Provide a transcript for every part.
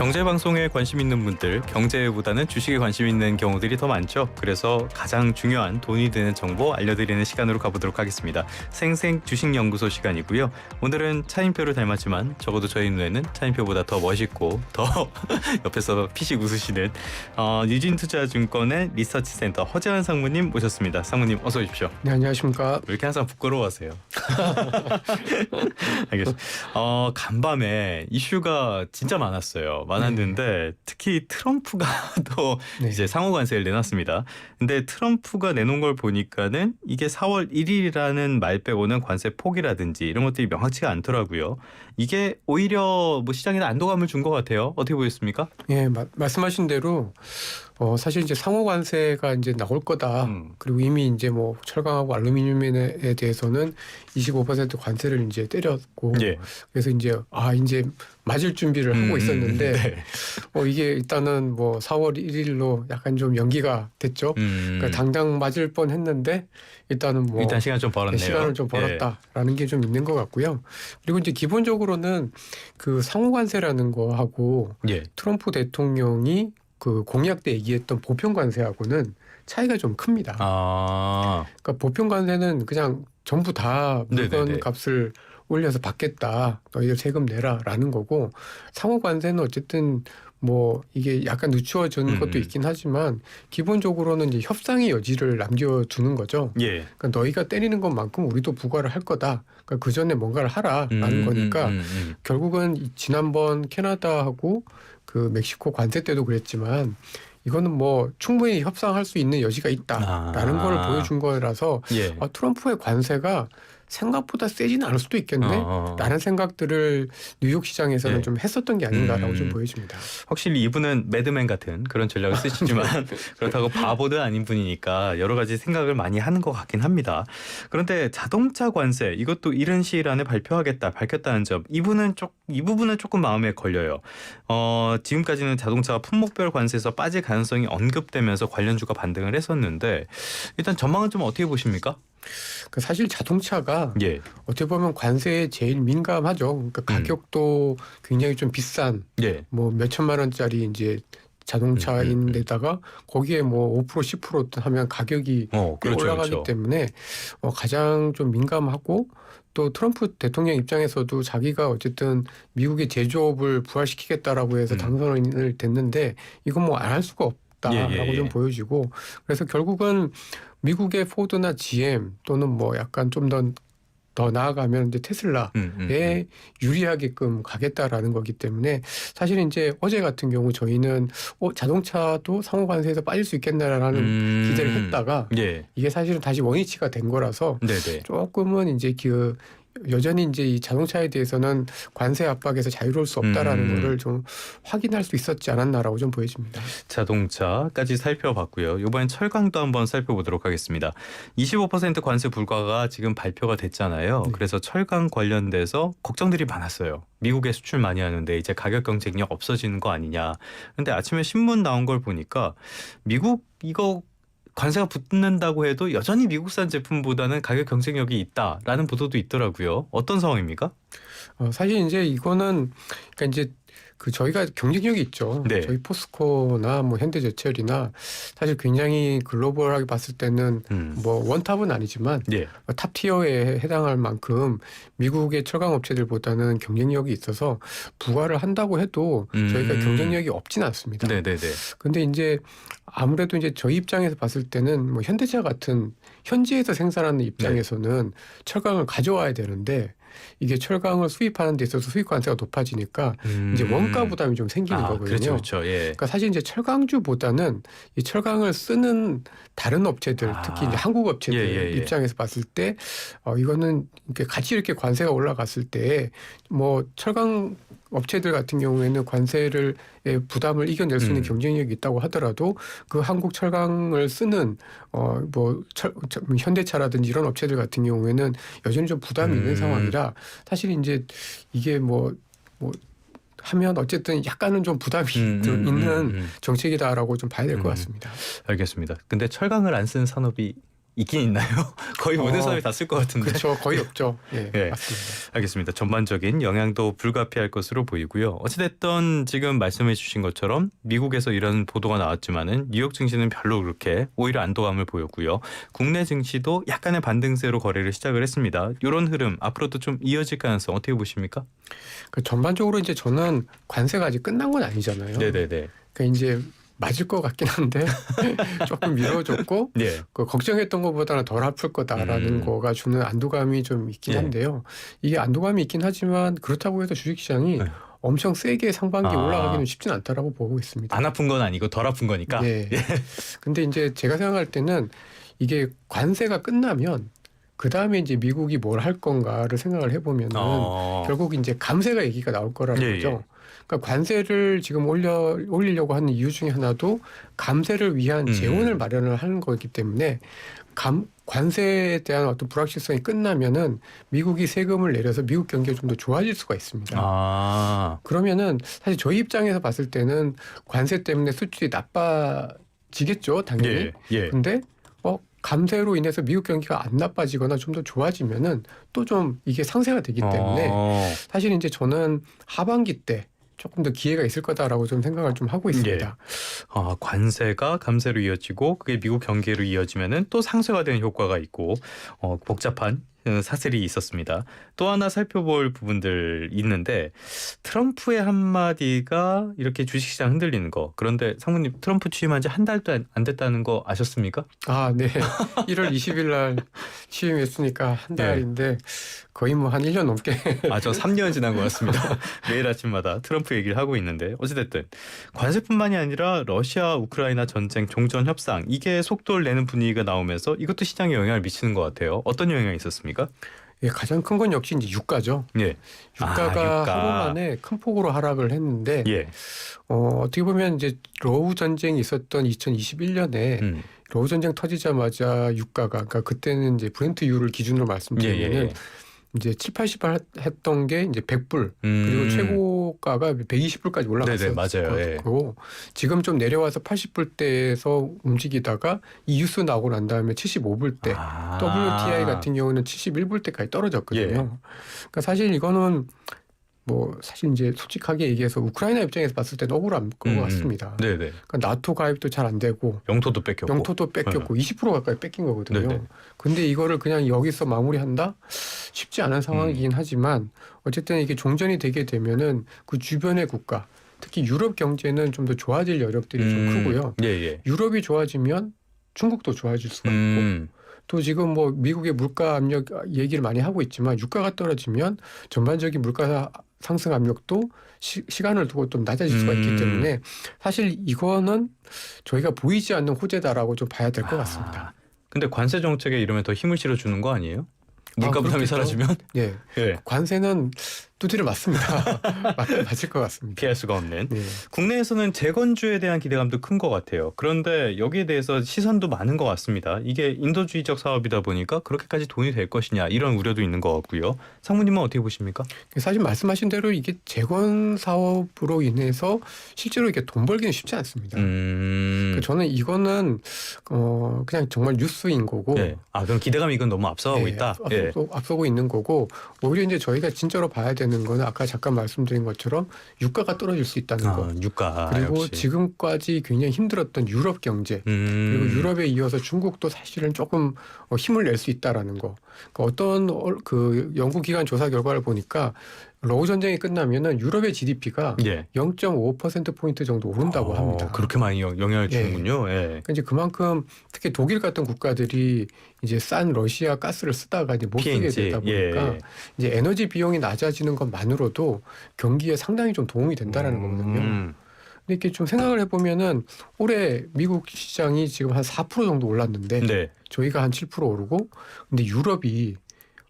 경제 방송에 관심 있는 분들, 경제보다는 주식에 관심 있는 경우들이 더 많죠. 그래서 가장 중요한 돈이 되는 정보 알려드리는 시간으로 가보도록 하겠습니다. 생생 주식연구소 시간이고요. 오늘은 차인표를 닮았지만 적어도 저희 눈에는 차인표보다 더 멋있고 더 옆에서 피식 웃으시는 유진투자증권의 리서치센터 허재환 상무님 모셨습니다. 상무님 어서 오십시오. 네, 안녕하십니까. 왜 이렇게 항상 부끄러워하세요? 알겠습니다. 간밤에 이슈가 진짜 많았는데 특히 트럼프가 또 이제 상호 관세를 내놨습니다. 근데 트럼프가 내놓은 걸 보니까는 이게 4월 1일이라는 말 빼고는 관세 폭이라든지 이런 것들이 명확치가 않더라고요. 이게 오히려 뭐 시장에 안도감을 준 것 같아요. 어떻게 보셨습니까? 예, 말씀하신 대로 사실 이제 상호 관세가 이제 나올 거다. 그리고 이미 이제 뭐 철강하고 알루미늄에 대해서는 25% 관세를 이제 때렸고, 예. 그래서 이제 이제 맞을 준비를 하고 있었는데 네. 이게 일단은 뭐 4월 1일로 약간 좀 연기가 됐죠. 그러니까 당장 맞을 뻔했는데 일단은 뭐 일단 시간 좀 벌었네요. 시간을 좀 벌었다라는 게 좀 있는 것 같고요. 그리고 이제 기본적으로는 그 상호 관세라는 거하고 트럼프 대통령이 그 공약 때 얘기했던 보편 관세하고는 차이가 좀 큽니다. 그러니까 보편 관세는 그냥 전부 다 물건 값을 올려서 받겠다. 너희들 세금 내라라는 거고, 상호 관세는 어쨌든 뭐 이게 약간 늦추어진 것도 있긴 하지만 기본적으로는 이제 협상의 여지를 남겨두는 거죠. 그러니까 너희가 때리는 것만큼 우리도 부과를 할 거다. 그러니까 그 전에 뭔가를 하라라는 거니까 결국은 지난번 캐나다하고 그 멕시코 관세 때도 그랬지만 이거는 뭐 충분히 협상할 수 있는 여지가 있다라는 걸 보여준 거라서 트럼프의 관세가 생각보다 세지는 않을 수도 있겠네 라는 생각들을 뉴욕 시장에서는 좀 했었던 게 아닌가라고 좀 보여집니다. 확실히 이분은 매드맨 같은 그런 전략을 쓰시지만 그렇다고 바보도 아닌 분이니까 여러 가지 생각을 많이 하는 것 같긴 합니다. 그런데 자동차 관세 이것도 이른 시일 안에 밝혔다는 점 이 부분은 조금 마음에 걸려요. 지금까지는 자동차가 품목별 관세에서 빠질 가능성이 언급되면서 관련주가 반등을 했었는데 일단 전망은 좀 어떻게 보십니까? 사실 자동차가 어떻게 보면 관세에 제일 민감하죠. 그러니까 가격도 굉장히 좀 비싼 뭐 몇천만 원짜리 이제 자동차인데다가 거기에 뭐 5% 10% 하면 가격이 올라가기 때문에 가장 좀 민감하고, 또 트럼프 대통령 입장에서도 자기가 어쨌든 미국의 제조업을 부활시키겠다라고 해서 당선을 됐는데 이건 뭐 안 할 수가 없다라고 좀 보여지고, 그래서 결국은 미국의 포드나 GM 또는 뭐 약간 좀 더 나아가면 이제 테슬라에 유리하게끔 가겠다라는 거기 때문에 사실 이제 어제 같은 경우 저희는 자동차도 상호 관세에서 빠질 수 있겠나라는 기대를 했다가 이게 사실은 다시 원위치가 된 거라서 조금은 이제 여전히 이제 이 자동차에 대해서는 관세 압박에서 자유로울 수 없다라는 거를 좀 확인할 수 있었지 않았나라고 좀 보여집니다. 자동차까지 살펴봤고요. 이번엔 철강도 한번 살펴보도록 하겠습니다. 25% 관세 불가가 지금 발표가 됐잖아요. 그래서 철강 관련돼서 걱정들이 많았어요. 미국에 수출 많이 하는데 이제 가격 경쟁력 없어지는 거 아니냐. 근데 아침에 신문 나온 걸 보니까 미국 이거 관세가 붙는다고 해도 여전히 미국산 제품보다는 가격 경쟁력이 있다라는 보도도 있더라고요. 어떤 상황입니까? 사실 이제 이거는 그러니까 이제 저희가 경쟁력이 있죠. 저희 포스코나 뭐 현대제철이나 사실 굉장히 글로벌하게 봤을 때는 뭐 원탑은 아니지만 탑 티어에 해당할 만큼 미국의 철강 업체들보다는 경쟁력이 있어서 부과를 한다고 해도 저희가 경쟁력이 없진 않습니다. 근데 이제 아무래도 이제 저희 입장에서 봤을 때는 뭐 현대차 같은 현지에서 생산하는 입장에서는 철강을 가져와야 되는데 이게 철강을 수입하는 데 있어서 수입 관세가 높아지니까 이제 원가 부담이 좀 생기는 거거든요. 그렇죠. 그러니까 사실 이제 철강주보다는 이 철강을 쓰는 다른 업체들, 특히 이제 한국 업체들 입장에서 봤을 때 이거는 같이 이렇게 관세가 올라갔을 때 뭐 철강 업체들 같은 경우에는 관세를 부담을 이겨낼 수 있는 경쟁력이 있다고 하더라도 그 한국 철강을 쓰는 뭐 현대차라든지 이런 업체들 같은 경우에는 여전히 좀 부담이 있는 상황이라 사실 이제 이게 뭐 하면 어쨌든 약간은 좀 부담이 좀 있는 정책이다라고 좀 봐야 될 것 같습니다. 알겠습니다. 근데 철강을 안 쓰는 산업이 있긴 있나요? 거의 모든 사람이 다 쓸 것 같은데. 그렇죠. 거의 없죠. 네, 네. 맞습니다. 알겠습니다. 전반적인 영향도 불가피할 것으로 보이고요. 어찌됐든 지금 말씀해 주신 것처럼 미국에서 이런 보도가 나왔지만은 뉴욕 증시는 별로 그렇게 오히려 안도감을 보였고요. 국내 증시도 약간의 반등세로 거래를 시작을 했습니다. 이런 흐름 앞으로도 좀 이어질 가능성 어떻게 보십니까? 그 전반적으로 이제 저는 관세가 아직 끝난 건 아니잖아요. 네네네. 그러니까 이제 맞을 것 같긴 한데 조금 미뤄졌고 네. 그 걱정했던 것보다는 덜 아플 거다라는 거가 주는 안도감이 좀 있긴 네. 한데요. 이게 안도감이 있긴 하지만 그렇다고 해서 주식시장이 네. 엄청 세게 상반기에 올라가기는 쉽진 않다라고 보고 있습니다. 안 아픈 건 아니고 덜 아픈 거니까. 네. 근데 이제 제가 생각할 때는 이게 관세가 끝나면 그 다음에 이제 미국이 뭘 할 건가를 생각을 해보면은 결국 이제 감세가 얘기가 나올 거라는 예, 거죠. 그러니까 관세를 지금 올리려고 하는 이유 중에 하나도 감세를 위한 재원을 마련을 하는 거기 때문에 관세에 대한 어떤 불확실성이 끝나면은 미국이 세금을 내려서 미국 경기가 좀 더 좋아질 수가 있습니다. 그러면은 사실 저희 입장에서 봤을 때는 관세 때문에 수출이 나빠지겠죠, 당연히. 근데 감세로 인해서 미국 경기가 안 나빠지거나 좀 더 좋아지면은 또 좀 이게 상쇄가 되기 때문에 사실 이제 저는 하반기 때 조금 더 기회가 있을 거다라고 좀 생각을 좀 하고 있습니다. 관세가 감세로 이어지고 그게 미국 경기로 이어지면은 또 상쇄가 되는 효과가 있고 복잡한 사슬이 있었습니다. 또 하나 살펴볼 부분들 있는데 트럼프의 한마디가 이렇게 주식시장 흔들리는 거. 그런데 상무님 트럼프 취임한 지 한 달도 안 됐다는 거 아셨습니까? 네. 1월 20일 날 취임했으니까 한 달인데 거의 뭐 한 1년 넘게. 저 3년 지난 것 같습니다. 매일 아침마다 트럼프 얘기를 하고 있는데 어찌됐든 관세뿐만이 아니라 러시아 우크라이나 전쟁 종전 협상 이게 속도를 내는 분위기가 나오면서 이것도 시장에 영향을 미치는 것 같아요. 어떤 영향이 있었습니까? 예, 가장 큰 건 역시 이제 유가죠. 유가가 하루 만에 큰 폭으로 하락을 했는데 어떻게 보면 이제 러우 전쟁이 있었던 2021년에 러우 전쟁 터지자마자 유가가 그러니까 그때는 이제 브렌트유를 기준으로 말씀드리면은 이제 7, 80불 했던 게 이제 100불 그리고 최고가가 120불까지 올라갔어요. 맞아요. 지금 좀 내려와서 80불대에서 움직이다가 이 뉴스 나오고 난 다음에 75불대 WTI 같은 경우는 71불대까지 떨어졌거든요. 그러니까 사실 이거는 뭐 사실 이제 솔직하게 얘기해서 우크라이나 입장에서 봤을 때는 억울한 것 같습니다. 그러니까 나토 가입도 잘 안 되고 영토도 뺏겼고 20% 가까이 뺏긴 거거든요. 근데 이거를 그냥 여기서 마무리한다? 쉽지 않은 상황이긴 하지만 어쨌든 이게 종전이 되게 되면은 그 주변의 국가 특히 유럽 경제는 좀 더 좋아질 여력들이 좀 크고요. 유럽이 좋아지면 중국도 좋아질 수가 있고 또 지금 뭐 미국의 물가 압력 얘기를 많이 하고 있지만 유가가 떨어지면 전반적인 물가 상승 압력도 시간을 두고 좀 낮아질 수가 있기 때문에 사실 이거는 저희가 보이지 않는 호재다라고 좀 봐야 될 것 같습니다. 근데 관세 정책에 이러면 더 힘을 실어주는 거 아니에요? 물가 부담이 사라지면? 관세는 두드려 맞습니다. 맞을 것 같습니다. 피할 수가 없는. 국내에서는 재건주에 대한 기대감도 큰 것 같아요. 그런데 여기에 대해서 시선도 많은 것 같습니다. 이게 인도주의적 사업이다 보니까 그렇게까지 돈이 될 것이냐 이런 우려도 있는 것 같고요. 상무님은 어떻게 보십니까? 사실 말씀하신 대로 이게 재건 사업으로 인해서 실제로 이게 돈 벌기는 쉽지 않습니다. 저는 이거는 그냥 정말 뉴스인 거고. 그럼 기대감이 이건 너무 앞서가고 있다. 앞서고 있는 거고 오히려 이제 저희가 진짜로 봐야 되는 거는 아까 잠깐 말씀드린 것처럼 유가가 떨어질 수 있다는 거. 유가 그리고 역시. 지금까지 굉장히 힘들었던 유럽 경제 그리고 유럽에 이어서 중국도 사실은 조금 힘을 낼 수 있다라는 거. 그러니까 어떤 그 연구기관 조사 결과를 보니까 러우 전쟁이 끝나면은 유럽의 GDP가 0.5%포인트 정도 오른다고 합니다. 그렇게 많이 영향을 주는군요. 그러니까 이제 그만큼 특히 독일 같은 국가들이 이제 싼 러시아 가스를 쓰다가 이제 못 쓰게 되다 보니까 이제 에너지 비용이 낮아지는 것만으로도 경기에 상당히 좀 도움이 된다라는 거거든요. 근데 이렇게 좀 생각을 해보면은 올해 미국 시장이 지금 한 4% 정도 올랐는데 저희가 한 7% 오르고 근데 유럽이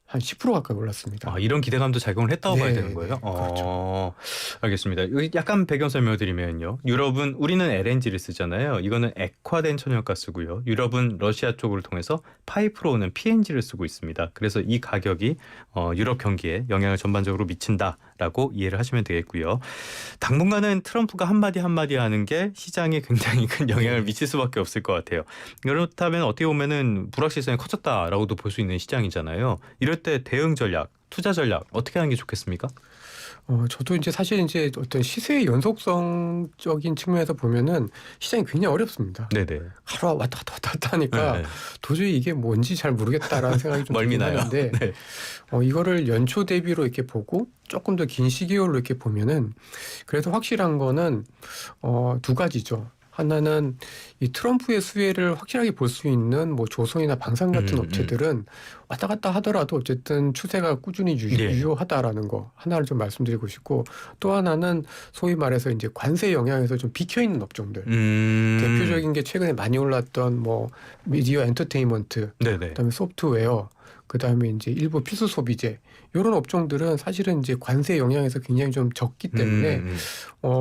한 10% 가까이 올랐습니다. 아, 이런 기대감도 작용을 했다고 네, 봐야 되는 거예요? 네, 그렇죠. 알겠습니다. 여기 약간 배경 설명드리면요. 유럽은 우리는 LNG를 쓰잖아요. 이거는 액화된 천연가스고요. 유럽은 러시아 쪽을 통해서 파이프로 오는 PNG를 쓰고 있습니다. 그래서 이 가격이 유럽 경기에 영향을 전반적으로 미친다라고 이해를 하시면 되겠고요. 당분간은 트럼프가 한마디 하는 게 시장에 굉장히 큰 영향을 미칠 수밖에 없을 것 같아요. 그렇다면 어떻게 보면은 불확실성이 커졌다라고도 볼 수 있는 시장이잖아요. 이럴 때 대응 전략, 투자 전략 어떻게 하는 게 좋겠습니까? 저도 이제 사실 이제 어떤 시세의 연속성적인 측면에서 보면은 시장이 굉장히 어렵습니다. 네네. 하루 왔다 갔다 하니까 네. 도저히 이게 뭔지 잘 모르겠다라는 생각이 좀 들긴 멀미나요. 하는데 네. 이거를 연초 대비로 이렇게 보고 조금 더 긴 시기별로 이렇게 보면은 그래도 확실한 거는 두 가지죠. 하나는 이 트럼프의 수혜를 확실하게 볼 수 있는 뭐 조선이나 방산 같은 업체들은 왔다 갔다 하더라도 어쨌든 추세가 꾸준히 유효하다라는 거 하나를 좀 말씀드리고 싶고, 또 하나는 소위 말해서 이제 관세 영향에서 좀 비켜 있는 업종들. 대표적인 게 최근에 많이 올랐던 뭐 미디어 엔터테인먼트, 네네. 그다음에 소프트웨어, 그다음에 이제 일부 필수 소비재, 이런 업종들은 사실은 이제 관세 영향에서 굉장히 좀 적기 때문에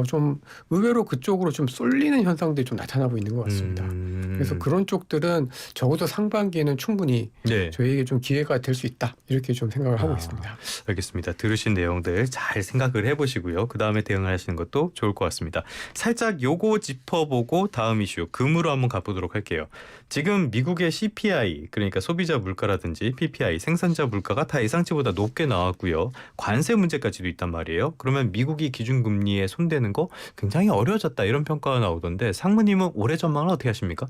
좀 의외로 그쪽으로 좀 쏠리는 현상들이 좀 나타나고 있는 것 같습니다. 그래서 그런 쪽들은 적어도 상반기에는 충분히 네. 저희에게 좀 기회가 될 수 있다, 이렇게 좀 생각을 하고 있습니다. 알겠습니다. 들으신 내용들 잘 생각을 해보시고요. 그 다음에 대응을 하시는 것도 좋을 것 같습니다. 살짝 요거 짚어보고 다음 이슈 금으로 한번 가보도록 할게요. 지금 미국의 CPI, 그러니까 소비자 물가라든지 PPI, 생산자 물가가 다 예상치보다 높게 나왔고요. 관세 문제까지도 있단 말이에요. 그러면 미국이 기준금리에 손대는 거 굉장히 어려워졌다, 이런 평가가 나오던데 상무님은 올해 전망을 어떻게 하십니까?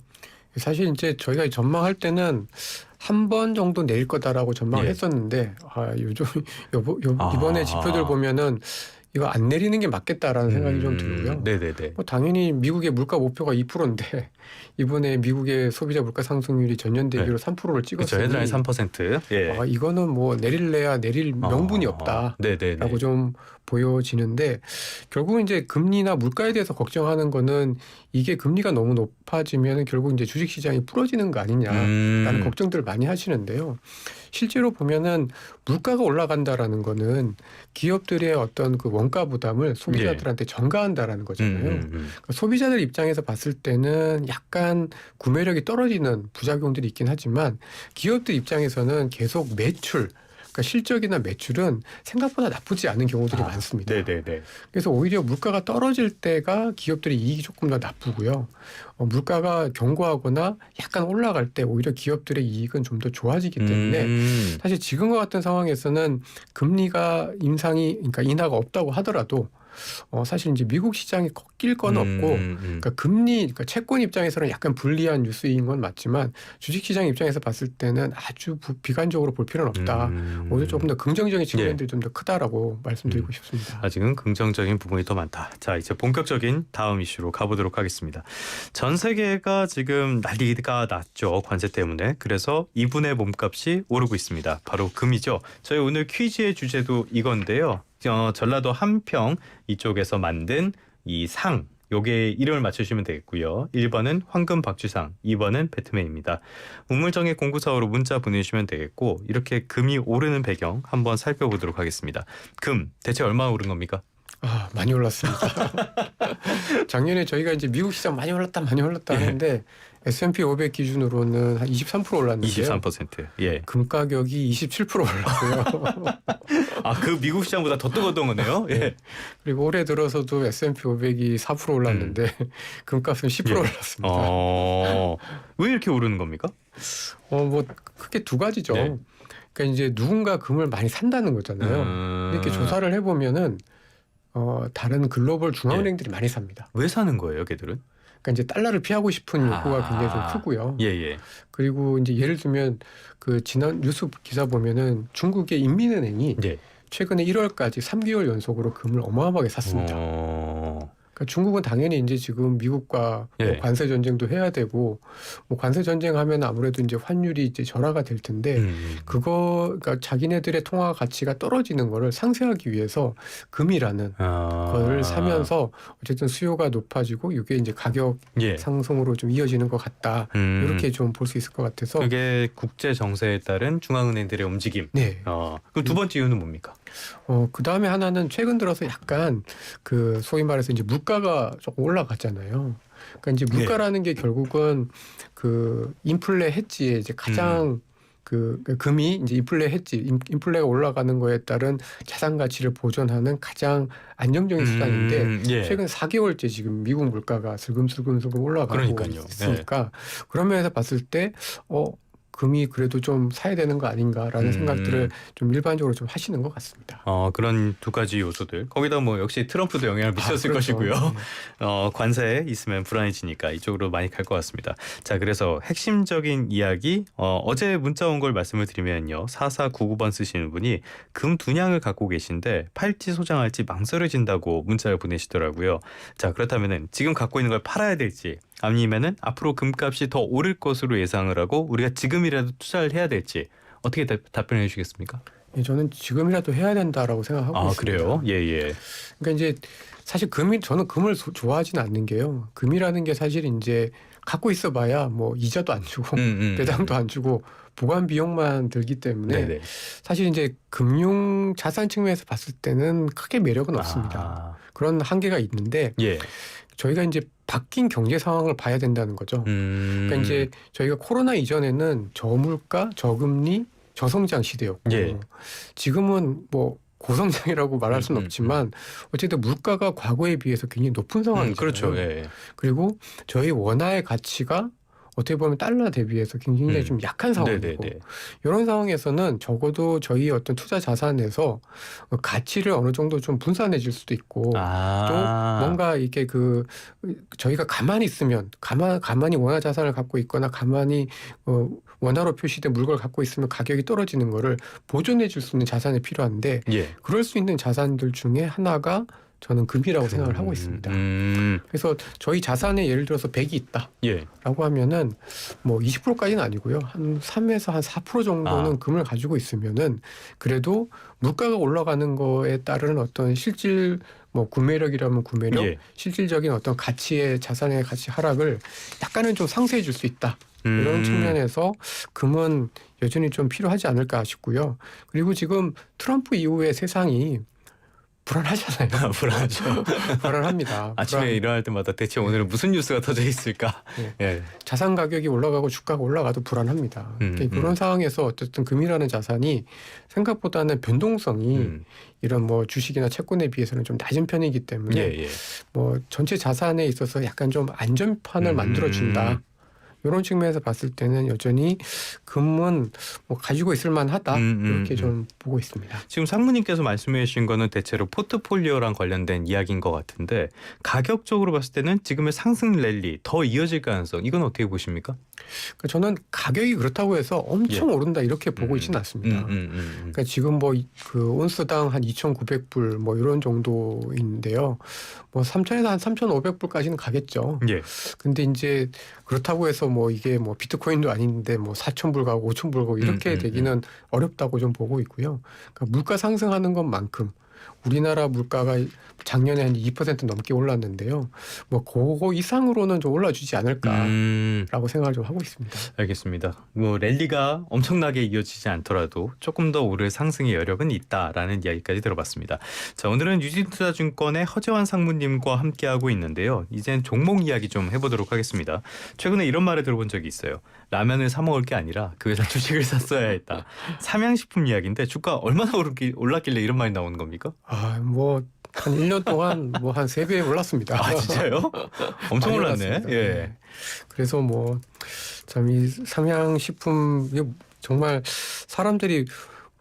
사실 이제 저희가 전망할 때는 한 번 정도 내릴 거다라고 전망을 했었는데 이번에 지표들 보면은 이거 안 내리는 게 맞겠다라는 생각이 좀 들고요. 네네네. 뭐 당연히 미국의 물가 목표가 2%인데 이번에 미국의 소비자 물가 상승률이 전년 대비로 3%를 찍었으니 헤드라인 3%. 예. 이거는 뭐 내릴래야 내릴 명분이 없다라고 네네네. 좀 보여지는데, 결국은 이제 금리나 물가에 대해서 걱정하는 거는 이게 금리가 너무 높아지면 결국 이제 주식시장이 부러지는 거 아니냐라는 걱정들을 많이 하시는데요. 실제로 보면은 물가가 올라간다라는 거는 기업들의 어떤 그 원가 부담을 소비자들한테 전가한다라는 거잖아요. 그러니까 소비자들 입장에서 봤을 때는 약간 구매력이 떨어지는 부작용들이 있긴 하지만 기업들 입장에서는 계속 매출, 그러니까 실적이나 매출은 생각보다 나쁘지 않은 경우들이 많습니다. 네네네. 그래서 오히려 물가가 떨어질 때가 기업들의 이익이 조금 더 나쁘고요. 물가가 견고하거나 약간 올라갈 때 오히려 기업들의 이익은 좀 더 좋아지기 때문에 사실 지금과 같은 상황에서는 금리가 그러니까 인하가 없다고 하더라도 사실 이제 미국 시장이 꺾일 건 없고, 그러니까 그러니까 채권 입장에서는 약간 불리한 뉴스인 건 맞지만 주식시장 입장에서 봤을 때는 아주 비관적으로 볼 필요는 없다. 오히려 조금 더 긍정적인 측면들이 좀 더 크다라고 말씀드리고 싶습니다. 아직은 긍정적인 부분이 더 많다. 자, 이제 본격적인 다음 이슈로 가보도록 하겠습니다. 전 세계가 지금 난리가 났죠, 관세 때문에. 그래서 2분의 몸값이 오르고 있습니다. 바로 금이죠. 저희 오늘 퀴즈의 주제도 이건데요. 전라도 함평 이쪽에서 만든 이 상, 요게 이름을 맞추시면 되겠고요. 1번은 황금 박쥐상, 2번은 배트맨입니다. 우물정의 공구사으로 문자 보내주시면 되겠고, 이렇게 금이 오르는 배경 한번 살펴보도록 하겠습니다. 금 대체 얼마 오른 겁니까? 많이 올랐습니다. 작년에 저희가 이제 미국 시장 많이 올랐다 하는데 S&P 500 기준으로는 한 23% 올랐는데요. 23%. 예. 금 가격이 27% 올랐고요. 그 미국 시장보다 더 뜨거웠던 거네요. 예. 그리고 올해 들어서도 S&P 500이 4% 올랐는데 금값은 10% 올랐습니다. 왜 이렇게 오르는 겁니까? 뭐 크게 두 가지죠. 네. 그러니까 이제 누군가 금을 많이 산다는 거잖아요. 이렇게 조사를 해보면은 다른 글로벌 중앙은행들이 많이 삽니다. 왜 사는 거예요, 걔들은? 그러니까 이제 달러를 피하고 싶은 욕구가 굉장히 좀 크고요. 예. 그리고 이제 예를 들면 그 지난 뉴스 기사 보면은 중국의 인민은행이 최근에 1월까지 3개월 연속으로 금을 어마어마하게 샀습니다. 그러니까 중국은 당연히 이제 지금 미국과 예. 뭐 관세 전쟁도 해야 되고 뭐 관세 전쟁하면 아무래도 이제 환율이 이제 절하가 될 텐데 그거 그러니까 자기네들의 통화 가치가 떨어지는 거를 상쇄하기 위해서 금이라는 걸 사면서 어쨌든 수요가 높아지고 이게 이제 가격 예. 상승으로 좀 이어지는 것 같다. 이렇게 좀 볼 수 있을 것 같아서 그게 국제 정세에 따른 중앙은행들의 움직임. 네. 그럼 두 번째 이유는 뭡니까? 그 다음에 하나는 최근 들어서 약간 그 소위 말해서 이제 물가가 조금 올라갔잖아요. 그러니까 이제 물가라는 게 결국은 그 인플레 해지에 이제 가장 그 금이 이제 인플레 해지, 인플레가 올라가는 거에 따른 자산 가치를 보존하는 가장 안정적인 수단인데 예. 최근 4개월째 지금 미국 물가가 슬금슬금 올라가고 그러니까요. 있으니까 그런 면에서 봤을 때 금이 그래도 좀 사야 되는 거 아닌가라는 생각들을 좀 일반적으로 좀 하시는 것 같습니다. 그런 두 가지 요소들. 거기다 뭐 역시 트럼프도 영향을 미쳤을 그렇죠. 것이고요. 네. 관세에 있으면 불안해지니까 이쪽으로 많이 갈 것 같습니다. 자, 그래서 핵심적인 이야기 어제 문자 온 걸 말씀을 드리면요. 4499번 쓰시는 분이 금 두 냥을 갖고 계신데 팔지 소장할지 망설여진다고 문자를 보내시더라고요. 자, 그렇다면은 지금 갖고 있는 걸 팔아야 될지 아니면은 앞으로 금값이 더 오를 것으로 예상을 하고 우리가 지금이라도 투자를 해야 될지 어떻게 답변해 주시겠습니까? 예, 저는 지금이라도 해야 된다라고 생각하고 있습니다. 그래요? 예. 그러니까 이제 사실 저는 금을 좋아하지는 않는 게요. 금이라는 게 사실 이제 갖고 있어봐야 뭐 이자도 안 주고 배당도 안 주고 보관 비용만 들기 때문에 네네. 사실 이제 금융 자산 측면에서 봤을 때는 크게 매력은 없습니다. 그런 한계가 있는데 저희가 이제 바뀐 경제 상황을 봐야 된다는 거죠. 그러니까 이제 저희가 코로나 이전에는 저물가, 저금리, 저성장 시대였고 지금은 뭐 고성장이라고 말할 수는 없지만 어쨌든 물가가 과거에 비해서 굉장히 높은 상황이잖아요. 그렇죠. 그리고 저희 원화의 가치가 어떻게 보면 달러 대비해서 굉장히 좀 약한 상황이고 이런 상황에서는 적어도 저희 어떤 투자 자산에서 가치를 어느 정도 좀 분산해질 수도 있고 또 뭔가 이게 저희가 가만히 있으면 가만히 원화 자산을 갖고 있거나 가만히 원화로 표시된 물건을 갖고 있으면 가격이 떨어지는 거를 보존해 줄 수 있는 자산이 필요한데 그럴 수 있는 자산들 중에 하나가 저는 금이라고 생각을 하고 있습니다. 그래서 저희 자산에 예를 들어서 100이 있다라고 하면은 뭐 20%까지는 아니고요. 한 3에서 한 4% 정도는 금을 가지고 있으면은 그래도 물가가 올라가는 거에 따른 어떤 실질 뭐 구매력이라면 구매력, 실질적인 어떤 가치의 자산의 가치 하락을 약간은 좀 상쇄해 줄 수 있다. 이런 측면에서 금은 여전히 좀 필요하지 않을까 싶고요. 그리고 지금 트럼프 이후에 세상이 불안하잖아요. 불안하죠. 불안합니다. 아침에 일어날 때마다 대체 오늘은 무슨 뉴스가 터져 있을까? 자산 가격이 올라가고 주가가 올라가도 불안합니다. 그런 상황에서 어쨌든 금이라는 자산이 생각보다는 변동성이 이런 뭐 주식이나 채권에 비해서는 좀 낮은 편이기 때문에 뭐 전체 자산에 있어서 약간 좀 안전판을 만들어준다. 이런 측면에서 봤을 때는 여전히 금은 뭐 가지고 있을 만하다 이렇게 좀 보고 있습니다. 지금 상무님께서 말씀해 주신 거는 대체로 포트폴리오랑 관련된 이야기인 것 같은데 가격적으로 봤을 때는 지금의 상승 랠리 더 이어질 가능성 이건 어떻게 보십니까? 그러니까 저는 가격이 그렇다고 해서 엄청 오른다 이렇게 보고 있지는 않습니다. 그러니까 지금 뭐 그 온스당 한 2,900불 뭐 이런 정도인데요. 뭐 3,000에서 한 3,500불까지는 가겠죠. 근데 이제 그렇다고 해서 뭐 이게 뭐 비트코인도 아닌데 뭐 4,000불 가고 5,000불 가고 이렇게 되기는 어렵다고 좀 보고 있고요. 그러니까 물가 상승하는 것만큼 우리나라 물가가 작년에 한 2% 넘게 올랐는데요. 뭐 그거 이상으로는 좀 올라주지 않을까라고 생각을 좀 하고 있습니다. 알겠습니다. 뭐 랠리가 엄청나게 이어지지 않더라도 조금 더 오를 상승의 여력은 있다라는 이야기까지 들어봤습니다. 자, 오늘은 유진투자증권의 허재환 상무님과 함께하고 있는데요. 이젠 종목 이야기 좀 해보도록 하겠습니다. 최근에 이런 말을 들어본 적이 있어요. 라면을 사 먹을 게 아니라 그 회사 주식을 샀어야 했다. 삼양식품 이야기인데 주가 얼마나 올랐길래 이런 말이 나오는 겁니까? 뭐 한 1년 동안 뭐 한 3배 올랐습니다. 진짜요? 엄청 올랐네. 그래서 뭐 참 이 삼양식품 정말 사람들이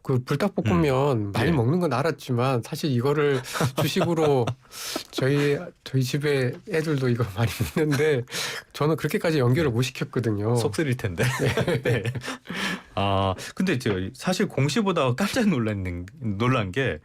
그 불닭볶음면 많이 먹는 건 알았지만 사실 이거를 주식으로 저희 집에 애들도 이거 많이 먹는데 저는 그렇게까지 연결을 못 시켰거든요. 속 쓰릴 텐데. 근데 사실 공시보다 깜짝 놀란 게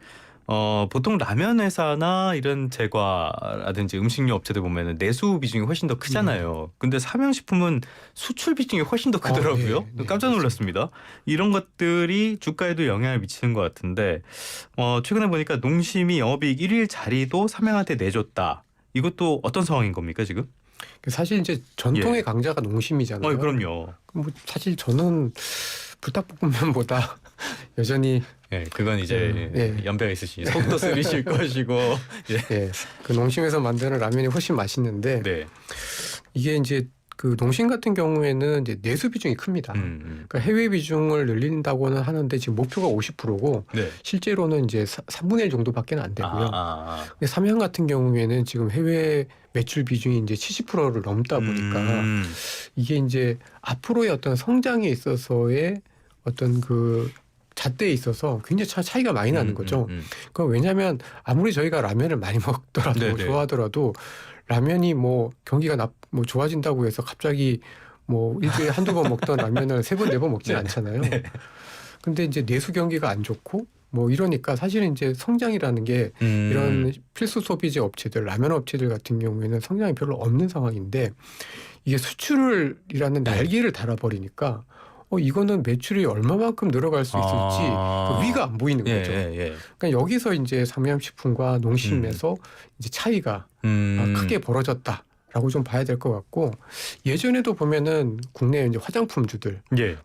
보통 라면 회사나 이런 제과라든지 음식료 업체들 보면은 내수 비중이 훨씬 더 크잖아요. 근데 삼양식품은 수출 비중이 훨씬 더 크더라고요. 네, 깜짝 놀랐습니다. 이런 것들이 주가에도 영향을 미치는 것 같은데 최근에 보니까 농심이 영업이익 1위 자리도 삼양한테 내줬다. 이것도 어떤 상황인 겁니까 지금? 사실 이제 전통의 강자가 농심이잖아요. 그럼요. 뭐 사실 저는 불닭볶음면보다 여전히 그건 이제 연배가 있으시니 속도 쓰리실 것이고 그 농심에서 만드는 라면이 훨씬 맛있는데 이게 이제 그 농심 같은 경우에는 이제 내수 비중이 큽니다. 그러니까 해외 비중을 늘린다고는 하는데 지금 목표가 50%고 실제로는 이제 3분의 1 정도밖에 안 되고요. 근데 삼양 같은 경우에는 지금 해외 매출 비중이 이제 70%를 넘다 보니까 이게 이제 앞으로의 어떤 성장에 있어서의 어떤 그 잣대에 있어서 굉장히 차이가 많이 나는 거죠. 그 왜냐하면 아무리 저희가 라면을 많이 먹더라도 좋아하더라도 라면이 뭐 경기가 뭐 좋아진다고 해서 갑자기 뭐 일주일에 한두 번 먹던 라면을 세 번, 네 번 먹진 않잖아요. 근데 이제 내수 경기가 안 좋고 뭐 이러니까 사실은 이제 성장이라는 게 이런 필수 소비재 업체들, 라면 업체들 같은 경우에는 성장이 별로 없는 상황인데 이게 수출이라는 날개를 달아버리니까 이거는 매출이 얼마만큼 늘어갈 수 있을지 그 위가 안 보이는 거죠. 그러니까 여기서 이제 삼양식품과 농심에서 이제 차이가 크게 벌어졌다라고 좀 봐야 될 것 같고 예전에도 보면은 국내 이제 화장품주들,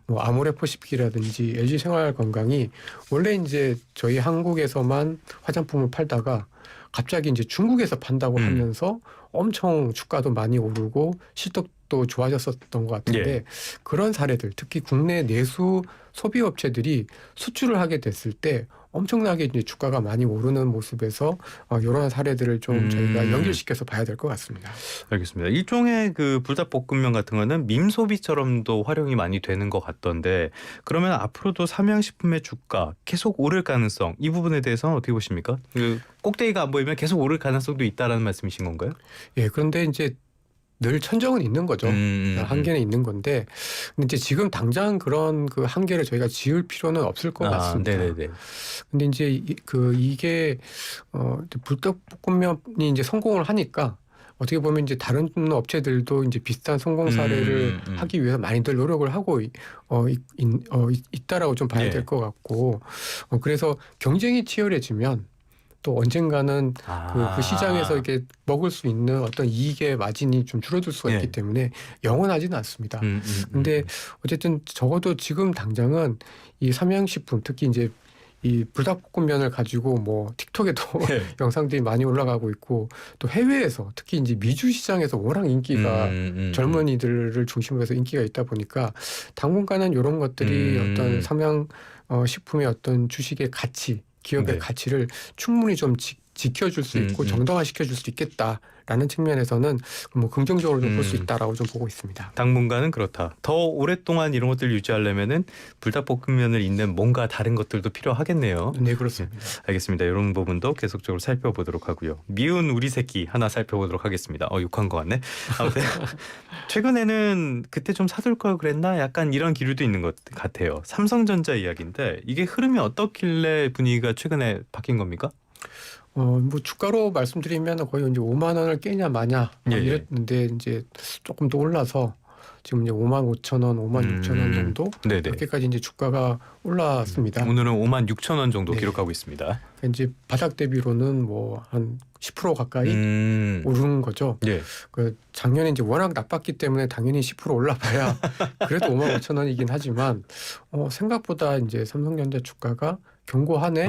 뭐 아모레퍼시픽이라든지 LG생활건강이 원래 이제 저희 한국에서만 화장품을 팔다가 갑자기 이제 중국에서 판다고 하면서 엄청 주가도 많이 오르고 실적도 좋아졌었던 것 같은데 그런 사례들 특히 국내 내수 소비업체들이 수출을 하게 됐을 때 엄청나게 이제 주가가 많이 오르는 모습에서 이런 사례들을 좀 저희가 연결시켜서 봐야 될 것 같습니다. 알겠습니다. 일종의 그 불닭볶음면 같은 거는 밈소비처럼도 활용이 많이 되는 것 같던데 그러면 앞으로도 삼양식품의 주가 계속 오를 가능성 이 부분에 대해서는 어떻게 보십니까? 그 꼭대기가 안 보이면 계속 오를 가능성도 있다라는 말씀이신 건가요? 그런데 이제 늘 천정은 있는 거죠. 한계는 있는 건데, 근데 이제 지금 당장 그런 그 한계를 저희가 지을 필요는 없을 것 같습니다. 근데 이제 이게 불닭볶음면이 이제 성공을 하니까 어떻게 보면 이제 다른 업체들도 이제 비슷한 성공 사례를 하기 위해서 많이들 노력을 하고 있다라고 좀 봐야 될 것 같고, 그래서 경쟁이 치열해지면. 또 언젠가는 그 시장에서 이렇게 먹을 수 있는 어떤 이익의 마진이 좀 줄어들 수가 있기 때문에 영원하지는 않습니다. 근데 어쨌든 적어도 지금 당장은 이 삼양식품 특히 이제 이 불닭볶음면을 가지고 뭐 틱톡에도 영상들이 많이 올라가고 있고 또 해외에서 특히 이제 미주 시장에서 워낙 인기가 젊은이들을 중심으로 해서 인기가 있다 보니까 당분간은 이런 것들이 어떤 삼양 식품의 어떤 주식의 가치 기업의 가치를 충분히 좀 지켜줄 수 있고 정당화시켜줄 수 있겠다라는 측면에서는 뭐 긍정적으로 볼 수 있다라고 좀 보고 있습니다. 당분간은 그렇다. 더 오랫동안 이런 것들을 유지하려면은 불닭볶음면을 잇는 뭔가 다른 것들도 필요하겠네요. 네, 그렇습니다. 알겠습니다. 이런 부분도 계속적으로 살펴보도록 하고요. 미운 우리 새끼 하나 살펴보도록 하겠습니다. 욕한 것 같네. 아무튼 최근에는 그때 좀 사둘 걸 그랬나 약간 이런 기류도 있는 것 같아요. 삼성전자 이야기인데 이게 흐름이 어떻길래 분위기가 최근에 바뀐 겁니까? 뭐 주가로 말씀드리면 거의 이제 5만 원을 깨냐 마냐 이랬는데 이제 조금 더 올라서 지금 이제 5만 5천 원, 5만 6천 원 정도 그렇게까지 이제 주가가 올랐습니다. 오늘은 5만 6천 원 정도 기록하고 있습니다. 그러니까 이제 바닥 대비로는 뭐 한 10% 가까이 오른 거죠. 그 작년에 이제 워낙 나빴기 때문에 당연히 10% 올라봐야 그래도 5만 5천 원이긴 하지만 생각보다 이제 삼성전자 주가가 견고하네.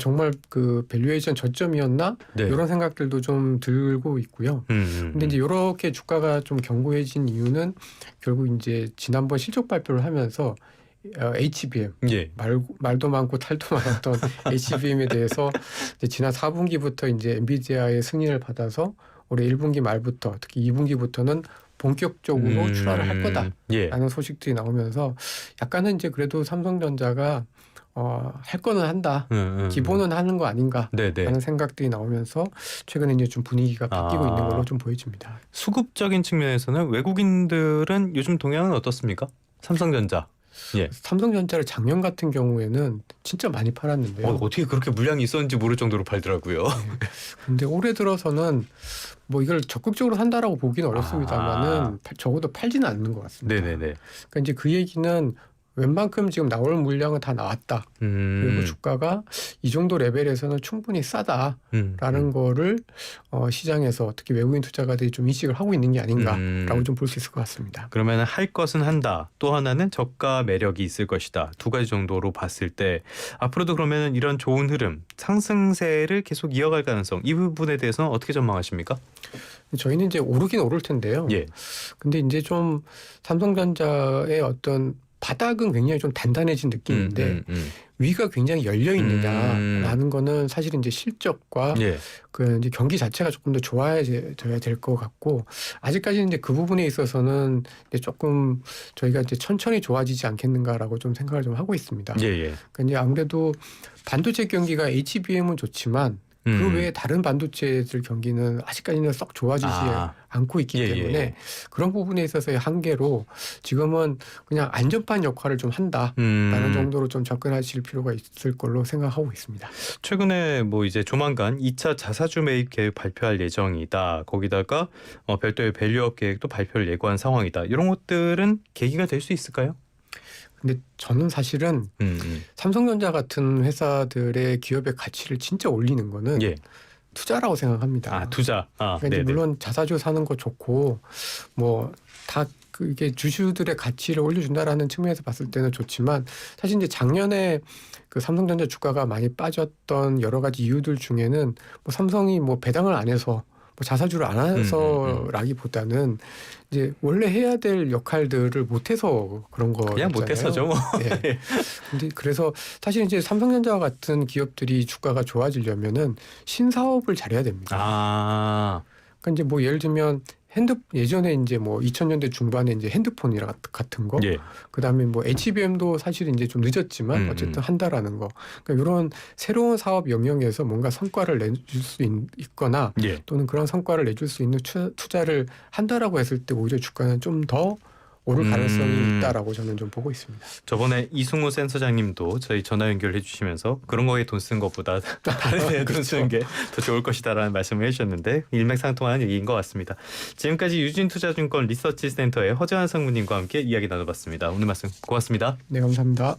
정말 그 밸류에이션 저점이었나? 이런 생각들도 좀 들고 있고요. 근데 이제 이렇게 주가가 좀 견고해진 이유는 결국 이제 지난번 실적 발표를 하면서 HBM 말도 많고 탈도 많았던 HBM에 대해서 이제 지난 4분기부터 이제 엔비디아의 승인을 받아서 올해 1분기 말부터 특히 2분기부터는 본격적으로 출하를 할 거다라는 소식들이 나오면서 약간은 이제 그래도 삼성전자가 할 거는 한다. 기본은 하는 거 아닌가라는 생각들이 나오면서 최근에 이제 좀 분위기가 바뀌고 있는 걸로 좀 보여집니다. 수급적인 측면에서는 외국인들은 요즘 동향은 어떻습니까? 삼성전자. 예. 삼성전자를 작년 같은 경우에는 진짜 많이 팔았는데요. 어떻게 그렇게 물량이 있었는지 모를 정도로 팔더라고요. 네. 근데 올해 들어서는 뭐 이걸 적극적으로 산다라고 보기는 어렵습니다만은 적어도 팔지는 않는 것 같습니다. 네네네. 그러니까 이제 그 얘기는 웬만큼 지금 나올 물량은 다 나왔다. 그리고 주가가 이 정도 레벨에서는 충분히 싸다라는 거를 시장에서 특히 외국인 투자가들이 좀 인식을 하고 있는 게 아닌가라고 좀 볼 수 있을 것 같습니다. 그러면 할 것은 한다. 또 하나는 저가 매력이 있을 것이다. 두 가지 정도로 봤을 때 앞으로도 그러면 이런 좋은 흐름, 상승세를 계속 이어갈 가능성 이 부분에 대해서는 어떻게 전망하십니까? 저희는 이제 오르긴 오를 텐데요. 예. 근데 이제 좀 삼성전자의 어떤 바닥은 굉장히 좀 단단해진 느낌인데 위가 굉장히 열려 있느냐라는 거는 사실은 이제 실적과 그 이제 경기 자체가 조금 더 좋아져야 될 것 같고 아직까지는 이제 그 부분에 있어서는 이제 조금 저희가 이제 천천히 좋아지지 않겠는가라고 좀 생각을 좀 하고 있습니다. 그러니까 이제 아무래도 반도체 경기가 HBM은 좋지만 그 외에 다른 반도체들 경기는 아직까지는 썩 좋아지지 않고 있기 때문에 그런 부분에 있어서의 한계로 지금은 그냥 안전판 역할을 좀 한다라는 정도로 좀 접근하실 필요가 있을 걸로 생각하고 있습니다. 최근에 뭐 이제 조만간 2차 자사주 매입 계획 발표할 예정이다. 거기다가 별도의 밸류업 계획도 발표를 예고한 상황이다. 이런 것들은 계기가 될 수 있을까요? 근데 저는 사실은 삼성전자 같은 회사들의 기업의 가치를 진짜 올리는 거는 투자라고 생각합니다. 투자. 그러니까 물론 자사주 사는 거 좋고 뭐 다 이게 주주들의 가치를 올려준다라는 측면에서 봤을 때는 좋지만 사실 이제 작년에 그 삼성전자 주가가 많이 빠졌던 여러 가지 이유들 중에는 뭐 삼성이 뭐 배당을 안 해서 뭐 자사주를 안 해서라기보다는 이제 원래 해야 될 역할들을 못해서 그런 거잖아요. 그냥 못해서죠. 뭐. 네. 근데 그래서 사실 이제 삼성전자와 같은 기업들이 주가가 좋아지려면은 신사업을 잘해야 됩니다. 그러니까 이제 뭐 예를 들면 예전에 이제 뭐 2000년대 중반에 이제 핸드폰이라 같은 거, 그다음에 뭐 HBM도 사실 이제 좀 늦었지만 어쨌든 한다라는 거. 그러니까 이런 새로운 사업 영역에서 뭔가 성과를 내줄 수 있거나 또는 그런 성과를 내줄 수 있는 투자를 한다라고 했을 때 오히려 주가는 좀 더 오를 가능성이 있다라고 저는 좀 보고 있습니다. 저번에 이승우 센서장님도 저희 전화 연결해 주시면서 그런 거에 돈 쓰는 것보다 다른 데에 돈 쓰는 게 더 좋을 것이다라는 말씀을 해주셨는데 일맥상통하는 얘기인 것 같습니다. 지금까지 유진투자증권 리서치센터의 허재환 상무님과 함께 이야기 나눠봤습니다. 오늘 말씀 고맙습니다. 네, 감사합니다.